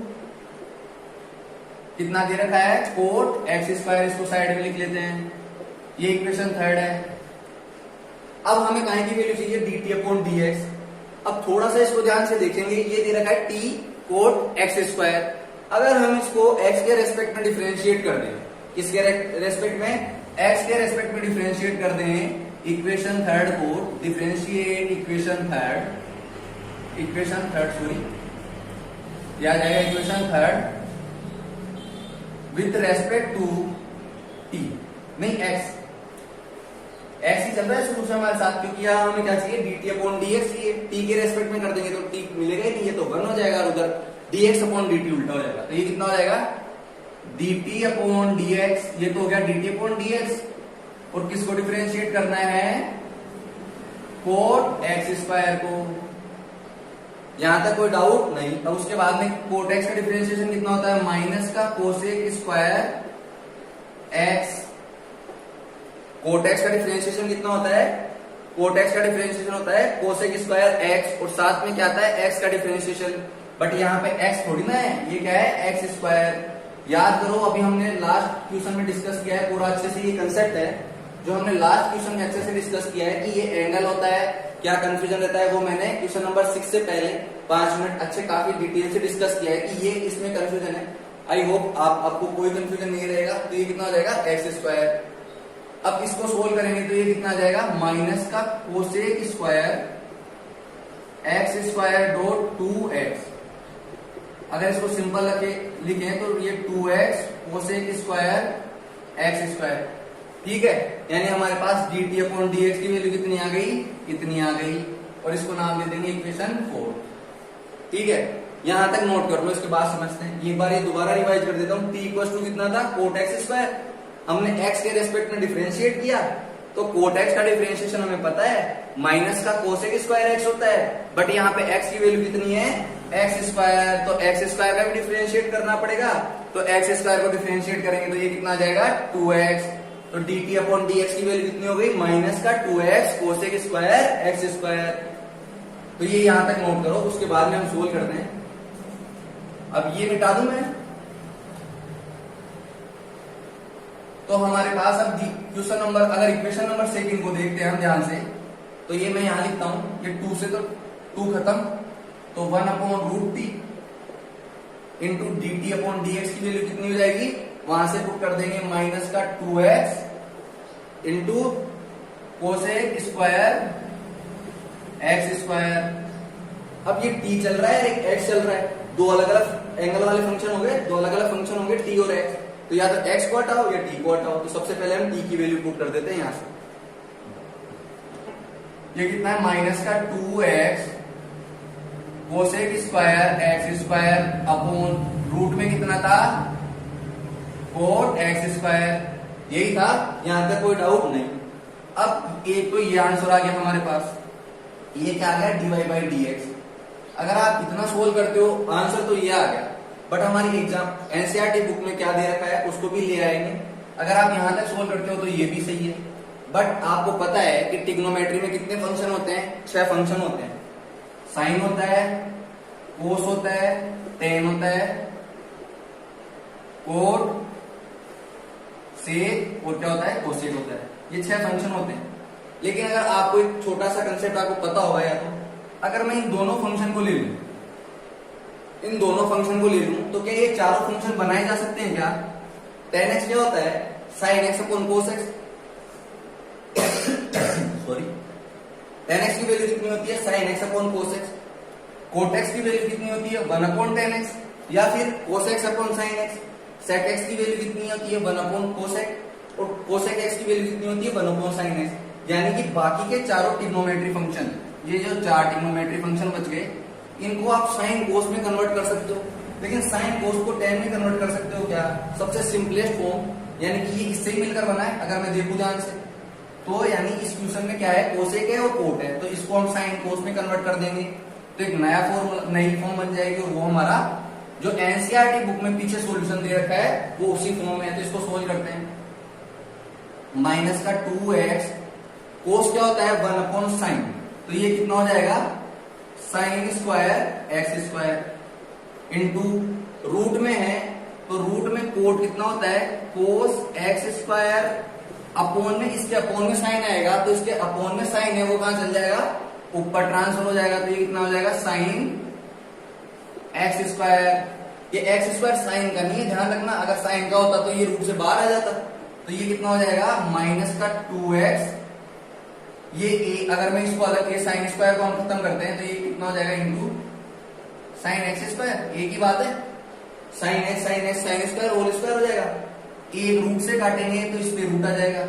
कितना दे रखा है कोट x², इसको साइड में लिख लेते हैं, ये इक्वेशन थर्ड है। अब हमें काय की वैल्यू चाहिए dt अपॉन dx। अब थोड़ा सा इसको ध्यान से देखेंगे, ये दे रखा है t कोट x², अगर हम इसको x के रेस्पेक्ट में डिफरेंशिएट कर दें, किसके रेस्पेक्ट में, x के रेस्पेक्ट में डिफरेंशिएट कर दें इक्वेशन थर्ड को, डिफरेंशिएट इक्वेशन थर्ड सॉरी, यह आ जाएगा equation third with respect to t, नहीं x ही चल रहा है शुरू से हमारे साथ, क्योंकि यहाँ हमें क्या चाहिए dt अपॉन dx चाहिए, t के रेस्पेक्ट में कर देंगे तो t मिलेगा ही नहीं, ये तो 1 हो जाएगा, और उधर dx अपॉन dt उल्टा हो जाएगा, तो ये कितना हो जाएगा dt अपॉन dx, ये तो हो गया dt अपॉन dx, और किसको डिफरेंशिएट करना है कोट x² को। यहां तक कोई डाउट नहीं। अब उसके बाद में कोट x का डिफरेंशिएशन कितना होता है, माइनस का cosec square x, cot x का डिफरेंशिएशन कितना होता है, कोट x का डिफरेंशिएशन होता है कोसेक स्क्वायर x, और साथ में क्या आता है x का डिफरेंशिएशन, बट यहाँ पे x थोड़ी ना है, ये क्या है x²। याद करो, अभी हमने लास्ट क्वेश्चन में डिस्कस किया है पूरा अच्छे से, ये कंसेप्ट है जो हमने लास्ट क्वेश्चन में अच्छे से डिस्कस किया है कि ये एंगल होता है, क्या कंफ्यूजन रहता है, वो मैंने क्वेश्चन नंबर 6 से पहले 5 मिनट अच्छे काफी डिटेल से डिस्कस किया है कि ये इसमें कंफ्यूजन है। आई होप आपको कोई कंफ्यूजन नहीं रहेगा। तो ये कितना हो जाएगा एक्स स्क्वायर। अब इसको सोल्व करेंगे तो ये कितना आ जाएगा माइनस का cosec square x square dot 2x। अगर इसको सिंपल लिखें तो ये 2x cosec square x square. ठीक है, यानी हमारे पास dt अपॉन dx की वैल्यू कितनी आ गई, इतनी आ गई, और इसको नाम दे देंगे इक्वेशन 4। ठीक है, यहां तक नोट कर लो, इसके बाद समझते हैं। एक बार ये दोबारा रिवाइज कर देता हूं। t इक्वल टू कितना था कोट एक्स स्क्वायर। हमने x के रेस्पेक्ट में डिफरेंशिएट किया तो कोट एक्स का डिफरेंशिएशन हमें पता है माइनस का कोसेक स्क्वायर एक्स होता है, बट यहाँ पे x की वैल्यू कितनी है एक्स स्क्वायर, तो एक्स स्क्वायर का भी डिफरेंशिएट करना पड़ेगा। तो एक्स स्क्वायर को डिफरेंशिएट करेंगे तो ये कितना आ जाएगा 2x। तो dt अपॉन dx की वैल्यू कितनी हो गई माइनस का 2x cosec square x square. तो ये यहां तक नोट करो, उसके बाद में हम सोल्व करते हैं। अब ये मिटा दूं मैं, तो हमारे पास अब क्वेश्चन नंबर, अगर इक्वेशन नंबर सेकंड को देखते हैं हम ध्यान से, तो ये मैं यहां लिखता हूं, ये 2 से तो 2 खत्म, तो 1 upon root t into dt upon dx की वैल्यू कितनी हो जाएगी, वहां से पुट कर देंगे माइनस का 2x into cosec square x square. अब ये t चल रहा है, एक x चल रहा है, दो अलग अलग एंगल वाले फंक्शन हो गए, दो अलग अलग फंक्शन होंगे t और x। तो या तो x को हटाओ या t को हटाओ। तो सबसे पहले हम t की वैल्यू पुट कर देते हैं यहां से। ये कितना है माइनस का 2x cosec square x square upon root में कितना था कोट एक्स स्क्वायर। यही था, यहां तक कोई डाउट नहीं। अब एक तो ये आंसर आ गया हमारे पास, ये क्या आ गया dy बाई dx। अगर आप इतना सोल्व करते हो आंसर तो ये आ गया, बट हमारी एग्जाम एनसीईआरटी बुक में क्या दे रखा है उसको भी ले आएंगे। अगर आप यहां तक सोल्व करते हो तो ये भी सही है, बट आपको पता है कि ट्रिग्नोमेट्री में कितने फंक्शन होते हैं, 6 फंक्शन होते हैं। साइन होता है, कोस होता है, टेन होता है, कोट, सेक, और क्या होता है कोसेक होता है। ये 6 फंक्शन होते हैं। लेकिन अगर आपको एक छोटा सा कंसेप्ट आपको पता होगा, या तो अगर मैं इन दोनों फंक्शन को ले लूं, इन दोनों फंक्शन को ले लूं, तो क्या ये चारों फंक्शन बनाए जा सकते हैं क्या। tan x क्या होता है sin x upon cos x। Sorry, tan x की वैल्यू कितनी होती है sin x upon cos x। cot x की वैल्यू कितनी होती है 1 अपॉन tan x, या फिर cos x upon sin x। sec x की वैल्यू कितनी होती है 1 अपॉन cos x, और cosec x की वैल्यू कितनी होती है 1 अपॉन sin x। यानी कि बाकी के चारों ट्रिग्नोमेट्री फंक्शन, ये जो 4 ट्रिग्नोमेट्री फंक्शन बच गए, इनको आप साइन कोस में कन्वर्ट कर सकते हो। लेकिन साइन कोस को tan में कन्वर्ट कर सकते हो क्या, सबसे सिंपलेस्ट फॉर्म, यानी कि ये इससे ही मिलकर बना है। अगर मैं देखूं ध्यान से तो यानी इस क्वेश्चन में क्या है कोसेक है और कोट है, तो इसको हम साइन कोस में कन्वर्ट कर देंगे तो एक नया फॉर्म, नई फॉर्म बन जाएगी, और वो हमारा जो एनसीईआरटी बुक में पीछे सॉल्यूशन दे रखा है वो उसी फॉर्म में है। तो इसको सोल्व करते हैं। माइनस का 2x कोस क्या होता है 1 अपॉन साइन, तो ये कितना हो जाएगा sine square x square into root में है, तो रूट में कोट कितना होता है कोस एक्स स्क्वायर अपॉन में, इसके अपॉन में साइन आएगा, तो इसके अपॉन में साइन है वो कहां चल जाएगा ऊपर ट्रांसफर हो जाएगा। तो ये कितना हो जाएगा साइन एक्स स्क्वायर। ये एक्स स्क्वायर साइन का नहीं है, ध्यान रखना, अगर साइन का होता तो ये रूट से बाहर आ जाता। तो ये कितना हो जाएगा माइनस का 2x, ये a, अगर मैं इसको अलग ये साइन स्क्वायर को हम खत्म करते हैं तो ये कितना हो जाएगा इंटू साइन एक्स स्क्वायर। एक ही बात है, sine x sine square whole square हो जाएगा। एक रूट से काटेंगे तो इस पे रूट आ जाएगा,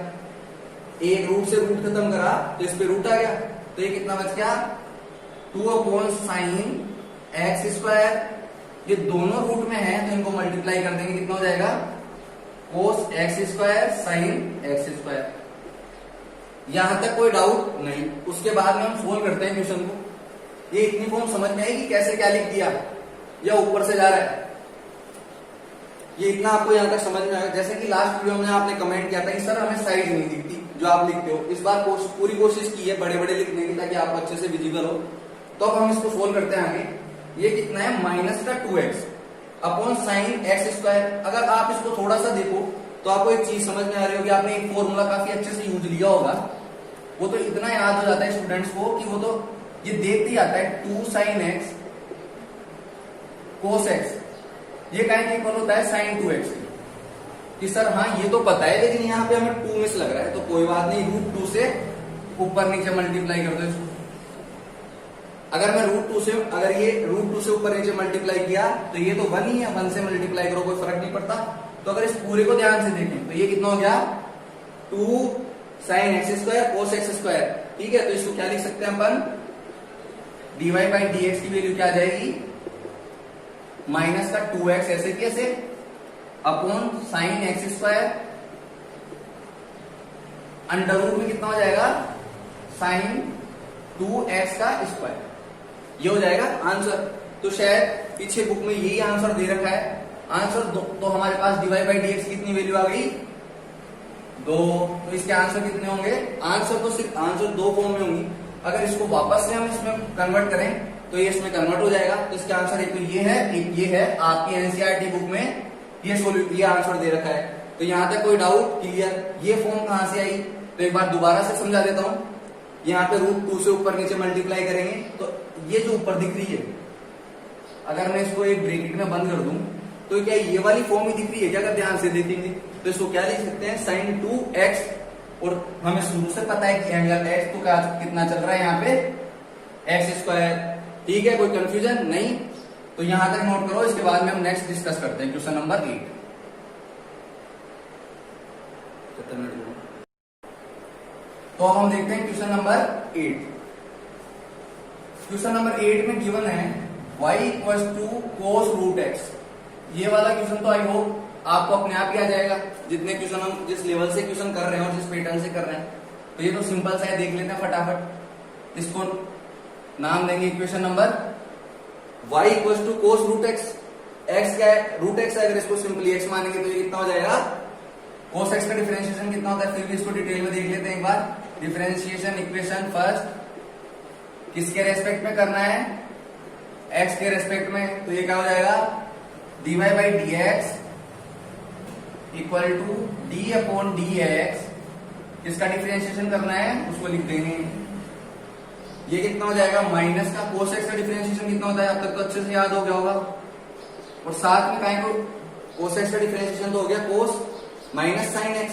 एक रूट से रूट खत्म करा तो इस पे रूट आ गया, तो ये कितना बच गया 2 अपॉन साइन एक्स स्क्वायर। ये दोनों रूट में है तो इनको मल्टीप्लाई कर देंगे, कितना हो जाएगा cos x square sine x square. यहां तक कोई डाउट नहीं। उसके बाद में हम सोल्व करते हैं क्वेश्चन को। ये इतनी फॉर्म समझ में आएगी कैसे क्या लिख दिया, या ऊपर से जा रहा है, ये इतना आपको यहां तक समझ में आएगा। जैसे कि लास्ट वीडियो में आपने कमेंट किया था कि सर हमें साइज नहीं दिखती जो आप लिखते हो। इस बार पूरी कोशिश की है बड़े बड़े लिखने की ताकि आपको अच्छे से विजिबल हो। तो अब हम इसको सोल्व करते हैं आगे। ये कितना है माइनस का 2x upon sine x square. अगर आप इसको थोड़ा सा देखो तो आपको एक चीज समझ में आ रही होगी, आपने एक फॉर्मूला काफी अच्छे से यूज लिया होगा, वो तो इतना याद हो जाता है स्टूडेंट्स को कि वो तो ये देखते ही आता है 2 साइन एक्स कोस एक्स ये काहे इक्वल होता है sin 2x कि सर हाँ ये तो पता है लेकिन यहाँ पे हमें 2 मिस लग रहा है, तो कोई बात नहीं, √2 से ऊपर नीचे मल्टीप्लाई कर दो इसको। अगर मैं √2 से, अगर ये √2 से ऊपर नीचे मल्टीप्लाई किया तो ये तो 1 ही है, 1 से मल्टीप्लाई करो कोई फर्क नहीं पड़ता। तो अगर इस पूरे को ध्यान से देखें तो ये कितना हो गया 2 sin x² cos x²। ठीक है, तो इसको क्या लिख सकते हैं अपन, dy/dx की वैल्यू क्या आ जाएगी, माइनस का 2x ऐसे कैसे upon sin x², under root में कितना हो जाएगा sin 2x का स्क्वायर, ये हो जाएगा आंसर। तो शायद पीछे बुक में यही आंसर दे रखा है। आंसर तो हमारे पास dy/dx की कितनी वैल्यू आ गई 2, तो इसके आंसर कितने होंगे, आंसर तो सिर्फ आंसर 2 फॉर्म में होंगी। अगर इसको वापस से हम इसमें कन्वर्ट करें तो ये इसमें कन्वर्ट हो जाएगा। तो इसका आंसर एक तो ये है, एक ये है। आपकी एनसीईआरटी बुक में ये आंसर दे रखा है। तो यहां तक कोई डाउट क्लियर, ये फॉर्म कहां से आई, तो एक बार दोबारा से समझा देता हूं। यहाँ पे √2 से ऊपर नीचे मल्टीप्लाई करेंगे तो ये जो ऊपर दिख रही है, अगर मैं इसको एक ब्रैकेट में बंद कर दूं तो क्या ये वाली फॉर्म ही दिख रही है क्या, अगर ध्यान से देखेंगे तो इसको क्या लिख सकते हैं sin 2x, और हमें शुरू से पता है कि एंगल x तो कितना चल रहा है यहाँ पे x²। ठीक है, कोई कंफ्यूजन नहीं, तो यहां तक नोट करो। इसके बाद में हम नेक्स्ट डिस्कस करते हैं क्वेश्चन नंबर 8। तो अब हम देखते हैं क्वेश्चन नंबर 8। क्वेश्चन नंबर 8 में गिवन है y = cos √x। ये वाला क्वेश्चन तो आई होप आपको अपने आप ही आ जाएगा, जितने क्वेश्चन हम जिस लेवल से क्वेश्चन कर रहे हैं और जिस पैटर्न से कर रहे हैं। तो ये तो सिंपल सा है, देख लेते हैं फटाफट। इसको नाम देंगे equation number y = cos √x। x क्या है, √x है, अगर इसको सिंपली x मानेंगे तो ये कितना हो जाएगा, cos x का डिफरेंशिएशन कितना होता है, फिर भी इसको डिटेल में देख लेते हैं एक बार। डिफरेंशिएशन इक्वेशन फर्स्ट किसके रेस्पेक्ट में करना है, x के रेस्पेक्ट में। तो ये क्या हो जाएगा, dy/dx = d/dx। किसका डिफरेंशिएशन करना है उसको लिख देंगे। ये कितना हो जाएगा, माइनस का cos x का डिफरेंशिएशन कितना होता है, अब तक तो अच्छे से याद हो गया होगा। और साथ में काहे को cos x का डिफरेंशिएशन तो हो गया cos माइनस sin x,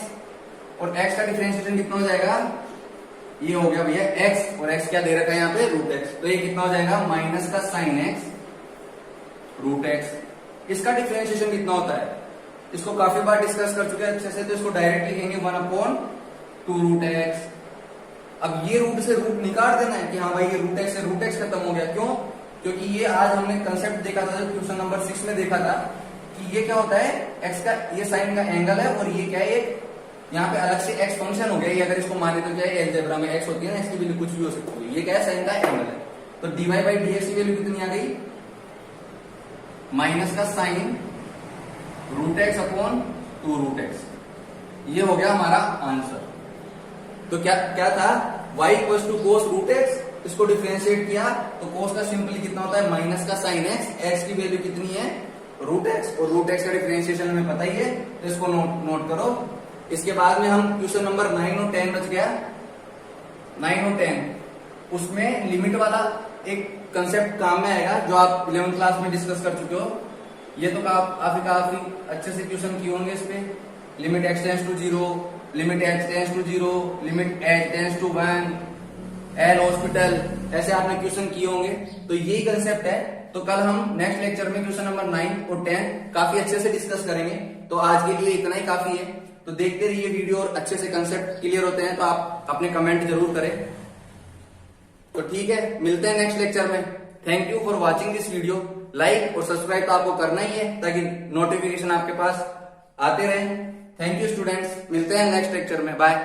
और x का डिफरेंशिएशन कितना हो जाएगा, ये हो गया भैया x, और x क्या दे रखा है यहाँ पे √x। तो ये कितना हो जाएगा, माइनस का sin x √x। इसका डिफरेंशिएशन कितना होता है, इसको काफी बार डिस्कस कर चुके हैं अच्छे से, तो इसको डायरेक्ट लिखेंगे 1/2 √x। अब ये रूट से रूट निकाल देना है कि हाँ भाई ये √x से √x खत्म हो गया। क्यों, क्योंकि ये आज हमने कंसेप्ट देखा था जब क्वेश्चन नंबर 6 में देखा था कि ये क्या होता है, x का ये साइन का एंगल है, और ये क्या है, एक यहाँ पे अलग से x फंक्शन हो गया। ये अगर इसको माने तो क्या है, अलजेब्रा में x होती है ना, इसकी वैल्यू कुछ भी हो सकती है। ये क्या है, साइन का एंगल है। तो dy/dx की वैल्यू कितनी आ गई, माइनस का साइन √x अपॉन 2 √x। ये हो गया हमारा आंसर। तो क्या था, y = cos √x, इसको डिफरेंशिएट किया तो cos का सिंपली कितना होता है, माइनस का sin x की वैल्यू कितनी है √x, और √x का डिफरेंशिएशन हमें पता ही है, तो इसको नोट करो। इसके बाद में हम क्वेश्चन नंबर 9 और 10 बच गया, 9 और 10, उसमें लिमिट वाला एक कंसेप्ट काम में आएगा जो आप 11th क्लास में डिस्कस कर चुके हो। ये तो काफी अच्छे से क्वेश्चन किए होंगे इस पे। Limit x tends to 0, limit h tends to 0, limit h tends to 1, L'Hospital, ऐसे आपने क्वेश्चन किए होंगे। तो यही कंसेप्ट है। तो कल हम नेक्स्ट लेक्चर में क्वेश्चन नंबर 9 और 10 काफी अच्छे से डिस्कस करेंगे। तो आज के लिए इतना ही काफी है। तो देखते रहिए वीडियो, और अच्छे से कंसेप्ट क्लियर होते हैं तो आप अपने कमेंट जरूर करें। तो ठीक है, मिलते हैं नेक्स्ट लेक्चर में। Thank you for watching this video. Like और सब्सक्राइब तो आपको करना ही है ताकि नोटिफिकेशन आपके पास आते रहे। थैंक यू स्टूडेंट्स, मिलते हैं नेक्स्ट लेक्चर में। बाय।